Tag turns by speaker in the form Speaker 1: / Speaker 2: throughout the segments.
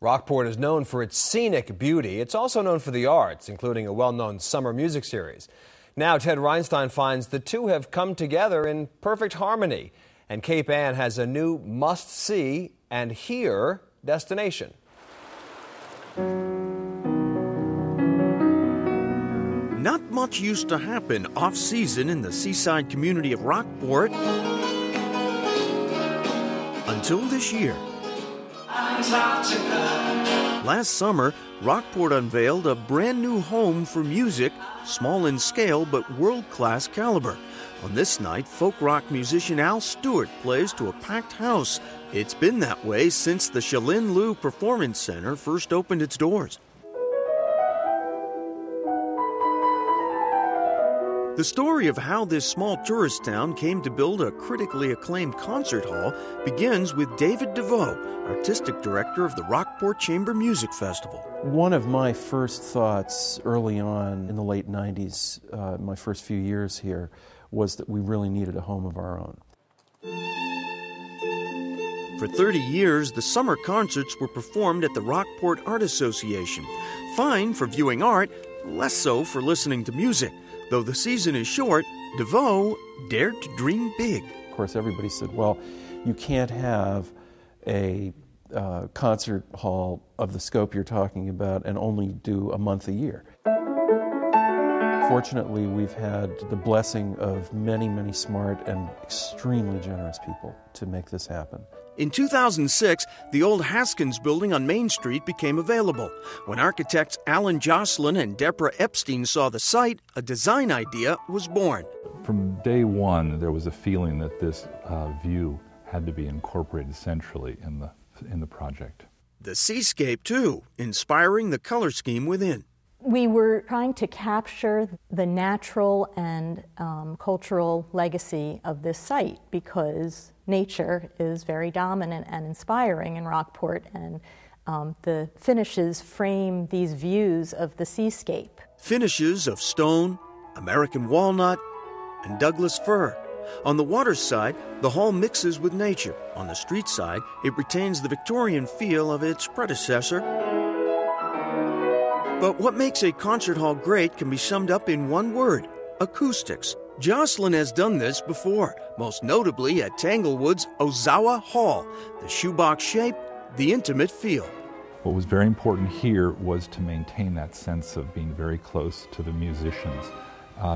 Speaker 1: Rockport is known for its scenic beauty. It's also known for the arts, including a well-known summer music series. Now, Ted Reinstein finds the two have come together in perfect harmony, and Cape Ann has a new must-see and hear destination.
Speaker 2: Not much used to happen off-season in the seaside community of Rockport until this year. Last summer, Rockport unveiled a brand new home for music, small in scale but world-class caliber. On this night, folk rock musician Al Stewart plays to a packed house. It's been that way since the Shalin Lu Performance Center first opened its doors. The story of how this small tourist town came to build a critically acclaimed concert hall begins with David DeVoe, artistic director of the Rockport Chamber Music Festival.
Speaker 3: One of my first thoughts early on in the late 90s, my first few years here, was that we really needed a home of our own.
Speaker 2: For 30 years, the summer concerts were performed at the Rockport Art Association. Fine for viewing art, less so for listening to music. Though the season is short, DeVoe dared to dream big.
Speaker 3: Of course, everybody said, well, you can't have a concert hall of the scope you're talking about and only do a month a year. Fortunately, we've had the blessing of many, many smart and extremely generous people to make this happen.
Speaker 2: In 2006, the old Haskins building on Main Street became available. When architects Alan Jocelyn and Deborah Epstein saw the site, a design idea was born.
Speaker 4: From day one, there was a feeling that this view had to be incorporated centrally in the project.
Speaker 2: The seascape, too, inspiring the color scheme within.
Speaker 5: We were trying to capture the natural and cultural legacy of this site because nature is very dominant and inspiring in Rockport, and the finishes frame these views of the seascape. Finishes
Speaker 2: of stone, American walnut, and Douglas fir. On the water side, the hall mixes with nature. On the street side, it retains the Victorian feel of its predecessor. But what makes a concert hall great can be summed up in one word: acoustics. Jocelyn has done this before, most notably at Tanglewood's Ozawa Hall. The shoebox shape, the intimate feel.
Speaker 4: What was very important here was to maintain that sense of being very close to the musicians.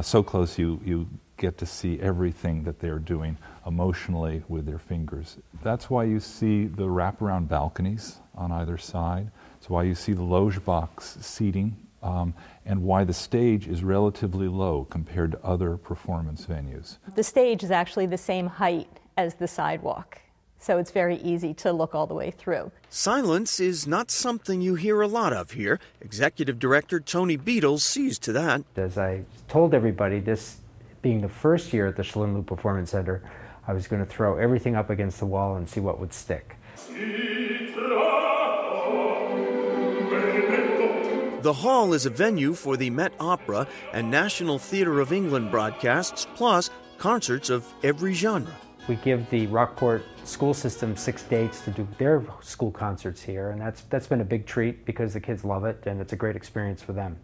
Speaker 4: So close you get to see everything that they're doing emotionally with their fingers. That's why you see the wraparound balconies on either side. It's why you see the loge box seating, and why the stage is relatively low compared to other performance venues.
Speaker 5: The stage is actually the same height as the sidewalk, so it's very easy to look all the way through.
Speaker 2: Silence is not something you hear a lot of here. Executive Director Tony Beatles sees to that.
Speaker 6: As I told everybody, this being the first year at the Shalin Lu Performance Center, I was going to throw everything up against the wall and see what would stick.
Speaker 2: The hall is a venue for the Met Opera and National Theatre of England broadcasts, plus concerts of every genre.
Speaker 6: We give the Rockport school system 6 dates to do their school concerts here, and that's been a big treat because the kids love it and it's a great experience for them.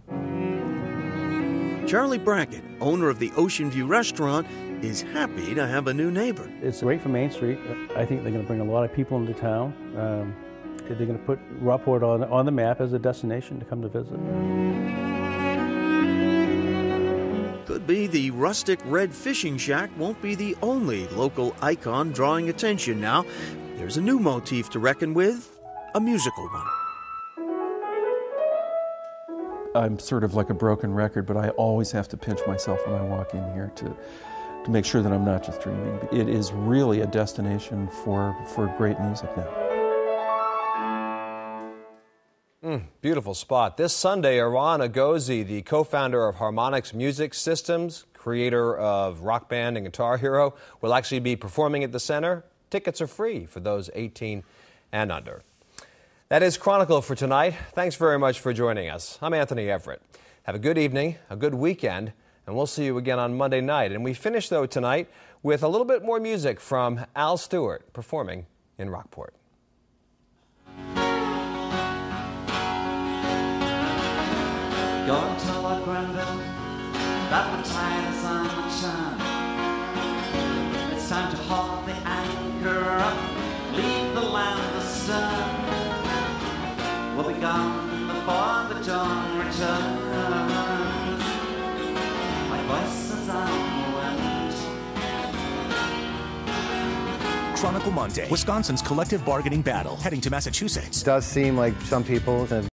Speaker 2: Charlie Brackett, owner of the Ocean View restaurant, is happy to have a new neighbor.
Speaker 7: It's great for Main Street. I think they're going to bring a lot of people into town. They're going to put Rockport on the map as a destination to come to visit.
Speaker 2: Could be the rustic red fishing shack won't be the only local icon drawing attention now. There's a new motif to reckon with, a musical one.
Speaker 3: I'm sort of like a broken record, but I always have to pinch myself when I walk in here to make sure that I'm not just dreaming. It is really a destination for great music now.
Speaker 1: Beautiful spot. This Sunday, Iran Agozi, the co-founder of Harmonix Music Systems, creator of Rock Band and Guitar Hero, will actually be performing at the center. Tickets are free for those 18 and under. That is Chronicle for tonight. Thanks very much for joining us. I'm Anthony Everett. Have a good evening, a good weekend, and we'll see you again on Monday night. And we finish, though, tonight with a little bit more music from Al Stewart performing in Rockport.
Speaker 8: Going toward Granville, that the tide is on the churn. It's time to haul the anchor up, leave the land astern. We'll be gone before the dawn returns. My voice is on the wind.
Speaker 9: Chronicle Monday, Wisconsin's collective bargaining battle, heading to Massachusetts.
Speaker 10: It does seem like some people have